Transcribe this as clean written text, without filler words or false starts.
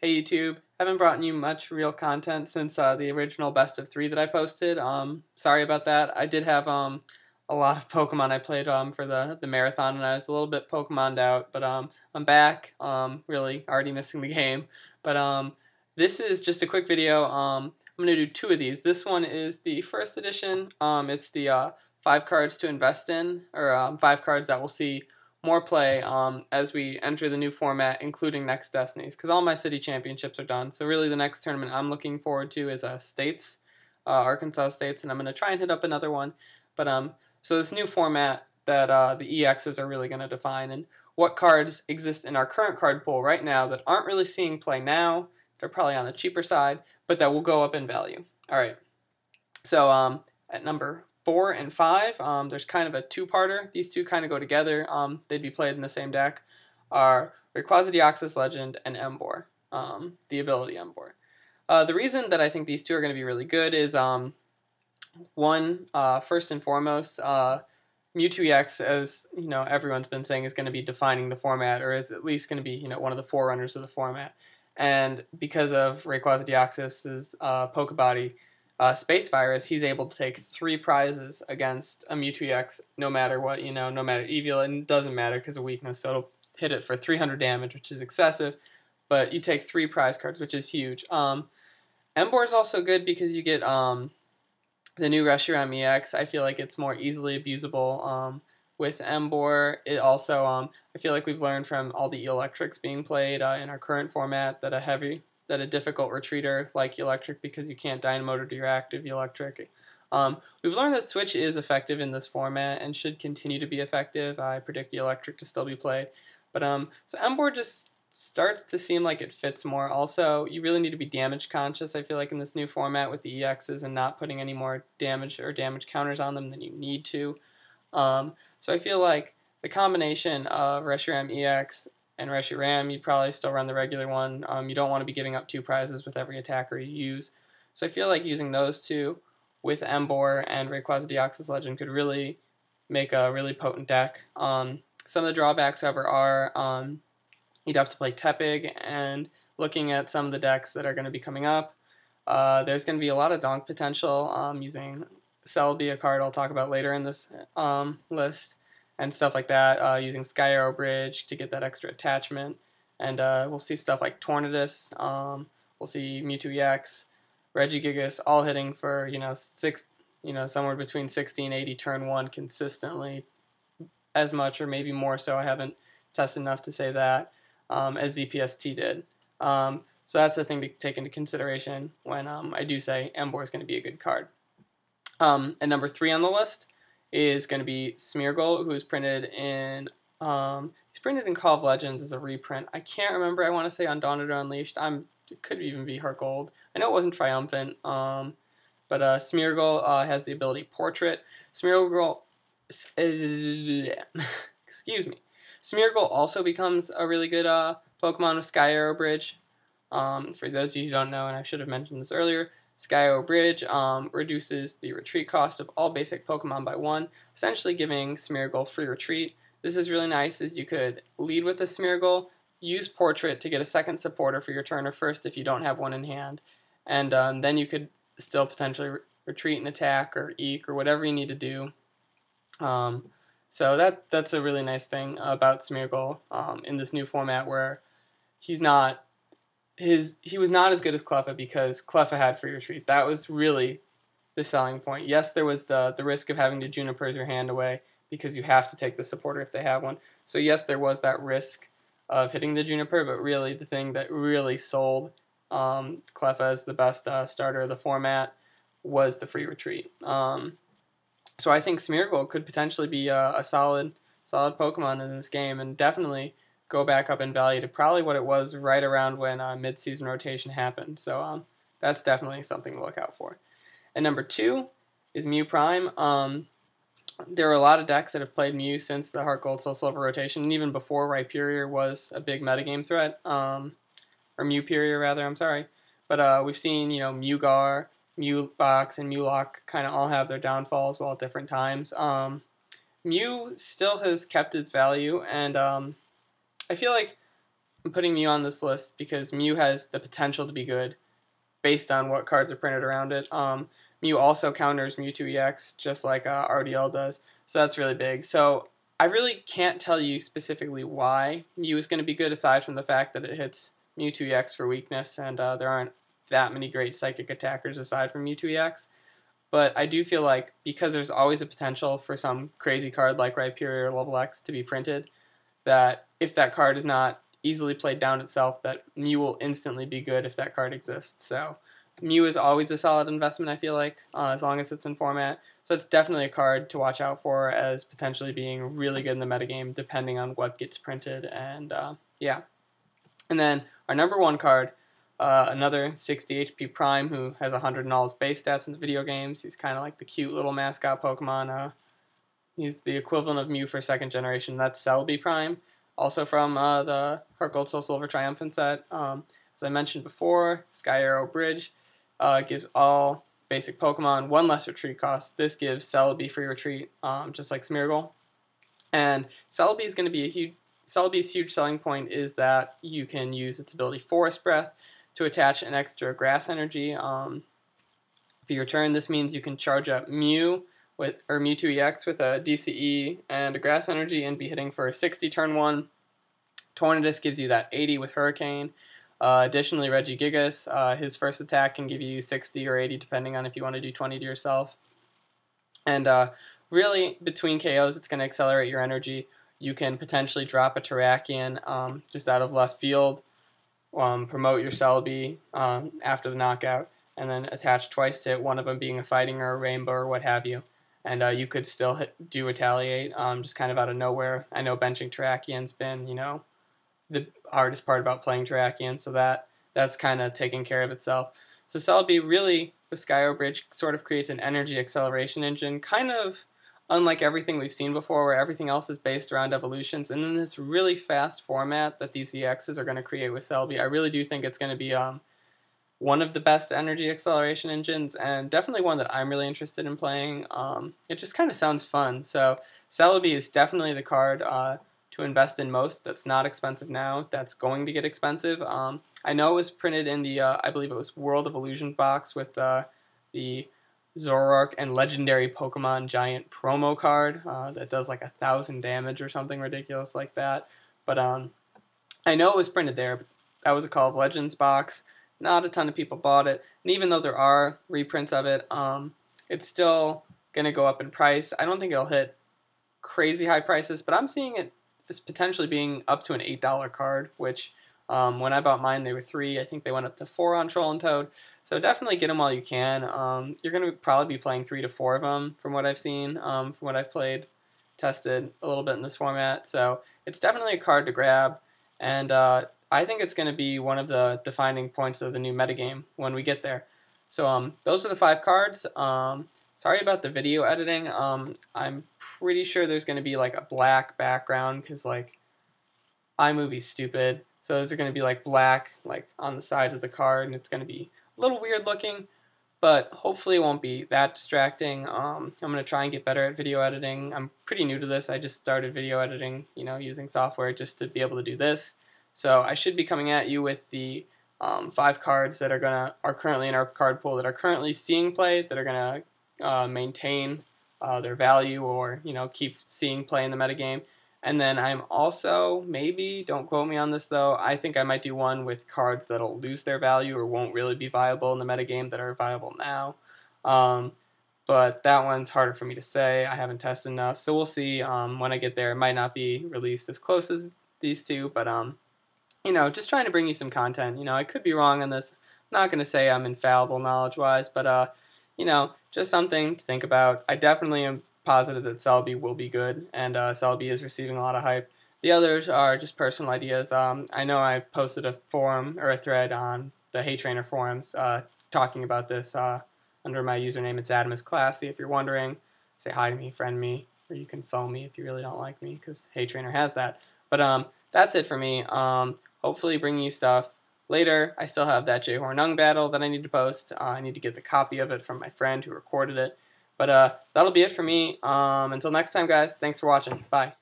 Hey YouTube, haven't brought you much real content since the original best of 3 that I posted. Sorry about that. I did have a lot of Pokemon I played for the marathon, and I was a little bit Pokemoned out, but I'm back. Really already missing the game, but this is just a quick video. I'm gonna do 2 of these. This one is the first edition. It's the 5 cards to invest in, or 5 cards that we'll see more play as we enter the new format, including Next Destinies, because all my city championships are done. So really the next tournament I'm looking forward to is States, Arkansas States, and I'm going to try and hit up another one. But so this new format that the EXs are really going to define, and what cards exist in our current card pool right now that aren't really seeing play now, they're probably on the cheaper side, but that will go up in value. Alright, so at number 4 and 5, there's kind of a two-parter. These two kind of go together. They'd be played in the same deck. Are Rayquaza Deoxys Legend and Emboar, the ability Emboar. The reason that I think these two are going to be really good is, one, first and foremost, Mewtwo EX, as you know, everyone's been saying, is going to be defining the format, or is at least going to be one of the forerunners of the format. And because of Rayquaza Deoxys' Pokebody, Space Virus, he's able to take 3 prizes against a Mewtwo EX, no matter what, no matter EV, and it doesn't matter because of weakness, so it'll hit it for 300 damage, which is excessive, but you take 3 prize cards, which is huge. Emboar is also good because you get the new Reshiram EX. I feel like it's more easily abusable with Emboar. It also, I feel like we've learned from all the electrics being played in our current format that a difficult retreater like electric, because you can't dynamo to your active electric. We've learned that switch is effective in this format and should continue to be effective. I predict the electric to still be played, but so Emboar just starts to seem like it fits more. Also, you really need to be damage conscious, I feel like, in this new format with the EXs, and not putting any more damage or damage counters on them than you need to. So I feel like the combination of Reshiram EX and Reshiram, you'd probably still run the regular one. You don't want to be giving up 2 prizes with every attacker you use. So I feel like using those two with Emboar and Rayquaza Deoxys Legend could really make a really potent deck. Some of the drawbacks, however, are you'd have to play Tepig, and looking at some of the decks that are going to be coming up, there's going to be a lot of donk potential using Celebi, a card I'll talk about later in this list, and stuff like that, using Sky Arrow Bridge to get that extra attachment. And we'll see stuff like Tornadus, we'll see Mewtwo EX, Regigigas, all hitting for, somewhere between 60 and 80 turn 1 consistently, as much or maybe more so. I haven't tested enough to say that, as ZPST did. So that's a thing to take into consideration when I do say Emboar is going to be a good card. And number 3 on the list is going to be Smeargle, who is printed in he's printed in Call of Legends as a reprint. I can't remember. I want to say Undaunted or Unleashed. It could even be Heart Gold. I know it wasn't Triumphant. But Smeargle has the ability Portrait. Smeargle, excuse me. Smeargle also becomes a really good Pokemon with Sky Arrow Bridge. For those of you who don't know, and I should have mentioned this earlier, Sky Arrow Bridge reduces the retreat cost of all basic Pokemon by 1, essentially giving Smeargle free retreat. This is really nice, as you could lead with a Smeargle, use Portrait to get a second supporter for your turn or first if you don't have one in hand, and then you could still potentially retreat and attack or eek or whatever you need to do. So that's a really nice thing about Smeargle in this new format, where he was not as good as Cleffa because Cleffa had free retreat. That was really the selling point. Yes, there was the risk of having to Juniper's your hand away because you have to take the supporter if they have one. So yes, there was that risk of hitting the Juniper, but really the thing that really sold Cleffa as the best starter of the format was the free retreat. So I think Smeargle could potentially be a solid Pokemon in this game, and definitely go back up in value to probably what it was right around when mid-season rotation happened. So that's definitely something to look out for. And number 2 is Mew Prime. There are a lot of decks that have played Mew since the Heart Gold Soul Silver rotation, and even before Rhyperior was a big metagame threat, or Mewperior rather, I'm sorry. But we've seen, Mewgar, Mewbox, and Mewlock kind of all have their downfalls, while at different times. Mew still has kept its value, and I feel like I'm putting Mew on this list because Mew has the potential to be good based on what cards are printed around it. Mew also counters Mewtwo EX just like RDL does, so that's really big. So I really can't tell you specifically why Mew is going to be good aside from the fact that it hits Mewtwo EX for weakness, and there aren't that many great psychic attackers aside from Mewtwo EX. But I do feel like because there's always a potential for some crazy card like Rhyperior or Level X to be printed, that if that card is not easily played down itself, that Mew will instantly be good if that card exists. So Mew is always a solid investment, I feel like, as long as it's in format. So it's definitely a card to watch out for as potentially being really good in the metagame, depending on what gets printed. And yeah. And then our number one card, another 60 HP Prime who has 100 in all his base stats in the video games. He's kind of like the cute little mascot Pokemon. He's the equivalent of Mew for second generation. That's Celebi Prime, also from the Heart Gold Soul Silver Triumphant set. As I mentioned before, Sky Arrow Bridge gives all basic Pokemon one less retreat cost. This gives Celebi free retreat, just like Smeargle. And Celebi is going to be a huge. Celebi's huge selling point is that you can use its ability Forest Breath to attach an extra grass energy. For your turn, this means you can charge up Mew or Mewtwo EX with a DCE and a grass energy and be hitting for 60 turn 1. Tornadus gives you that 80 with Hurricane. Additionally, Regigigas, his first attack can give you 60 or 80 depending on if you want to do 20 to yourself. And really, between KOs, it's going to accelerate your energy. You can potentially drop a Terrakion just out of left field, promote your Celebi after the knockout, and then attach twice to it, one of them being a fighting or a rainbow or what have you. And you could still do retaliate just kind of out of nowhere. I know benching Terrakion's been, the hardest part about playing Terrakion, so that's kind of taking care of itself. So Celebi really, with Sky Arrow Bridge, sort of creates an energy acceleration engine, kind of unlike everything we've seen before where everything else is based around evolutions. And in this really fast format that these EXs are going to create with Celebi, I really do think it's going to be one of the best energy acceleration engines, and definitely one that I'm really interested in playing. It just kind of sounds fun. So Celebi is definitely the card to invest in most that's not expensive now, that's going to get expensive. I know it was printed in the, I believe it was World of Illusion box with the Zoroark and Legendary Pokemon Giant promo card that does like 1,000 damage or something ridiculous like that. But I know it was printed there, but that was a Call of Legends box. Not a ton of people bought it, and even though there are reprints of it, it's still going to go up in price. I don't think it'll hit crazy high prices, but I'm seeing it as potentially being up to an $8 card, which when I bought mine, they were $3. I think they went up to $4 on Troll and Toad. So definitely get them while you can. You're going to probably be playing 3 to 4 of them from what I've seen, from what I've played, tested a little bit in this format. So it's definitely a card to grab, and I think it's going to be one of the defining points of the new metagame when we get there. So those are the 5 cards. Sorry about the video editing. I'm pretty sure there's going to be like a black background because like iMovie's stupid. So those are going to be like black like on the sides of the card, and it's going to be a little weird looking, but hopefully it won't be that distracting. I'm going to try and get better at video editing. I'm pretty new to this. I just started video editing, using software just to be able to do this. So I should be coming at you with the 5 cards that are currently in our card pool, that are currently seeing play, that are going to maintain their value or keep seeing play in the metagame. And then I'm also, maybe, don't quote me on this though, I think I might do one with cards that'll lose their value or won't really be viable in the metagame that are viable now. But that one's harder for me to say. I haven't tested enough, so we'll see when I get there. It might not be released as close as these two, but just trying to bring you some content. I could be wrong on this. I'm not going to say I'm infallible knowledge-wise, but just something to think about. I definitely am positive that Celebi will be good, and Celebi is receiving a lot of hype. The others are just personal ideas. I know I posted a forum or a thread on the Hey Trainer forums talking about this under my username. It's Adamus Classy. If you're wondering, say hi to me, friend me, or you can phone me if you really don't like me, because Hey Trainer has that. But that's it for me. Hopefully bringing you stuff later. I still have that Jay Hornung battle that I need to post. I need to get the copy of it from my friend who recorded it. But that'll be it for me. Until next time, guys, thanks for watching. Bye.